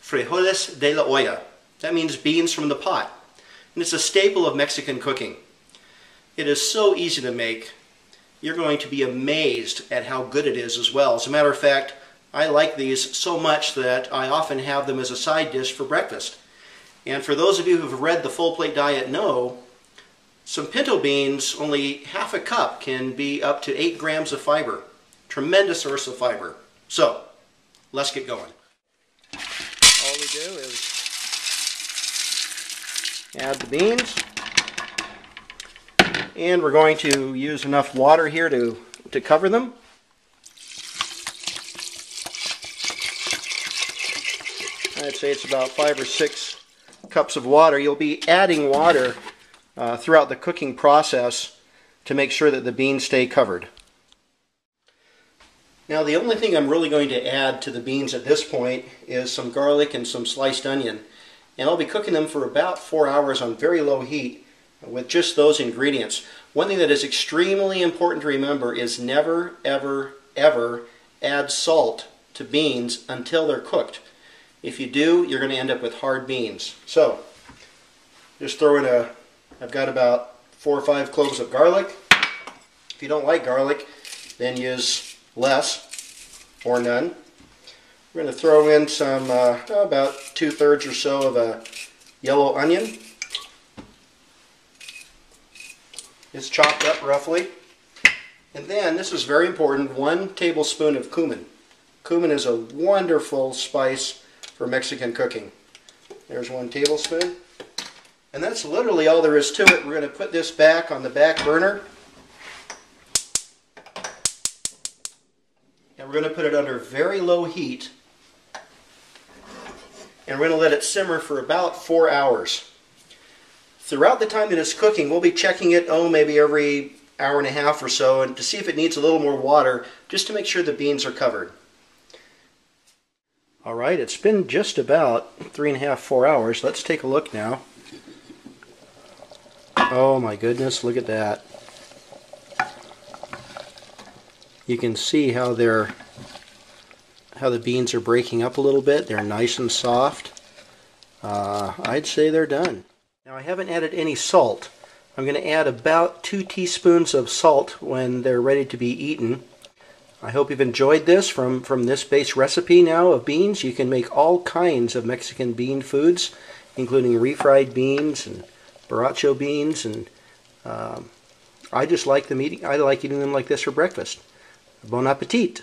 Frijoles de la olla. That means beans from the pot. And it's a staple of Mexican cooking. It is so easy to make. You're going to be amazed at how good it is as well. As a matter of fact, I like these so much that I often have them as a side dish for breakfast. And for those of you who have read the Full Plate Diet know, some pinto beans, only half a cup, can be up to 8 grams of fiber. Tremendous source of fiber. So, let's get going. All we do is add the beans. And we're going to use enough water here to cover them. I'd say it's about 5 or 6 cups of water. You'll be adding water throughout the cooking process to make sure that the beans stay covered. Now the only thing I'm really going to add to the beans at this point is some garlic and some sliced onion. And I'll be cooking them for about 4 hours on very low heat with just those ingredients. One thing that is extremely important to remember is never, ever, ever add salt to beans until they're cooked. If you do, you're going to end up with hard beans. So, just throw in I've got about 4 or 5 cloves of garlic. If you don't like garlic, then use less or none. We're going to throw in some, about 2/3 or so of a yellow onion. It's chopped up roughly. And then, this is very important, 1 tablespoon of cumin. Cumin is a wonderful spice for Mexican cooking. There's 1 tablespoon. And that's literally all there is to it. We're going to put this back on the back burner. And we're going to put it under very low heat. And we're going to let it simmer for about 4 hours. Throughout the time that it's cooking, we'll be checking it, maybe every hour and a half or so, and to see if it needs a little more water, just to make sure the beans are covered. Alright, it's been just about 3.5, 4 hours. Let's take a look now. Oh my goodness, look at that. You can see how the beans are breaking up a little bit. They're nice and soft. I'd say they're done. Now I haven't added any salt. I'm going to add about 2 teaspoons of salt when they're ready to be eaten. I hope you've enjoyed this from this base recipe now of beans. You can make all kinds of Mexican bean foods, including refried beans and borracho beans, and I just like them eating. I like eating them like this for breakfast. Bon appetit!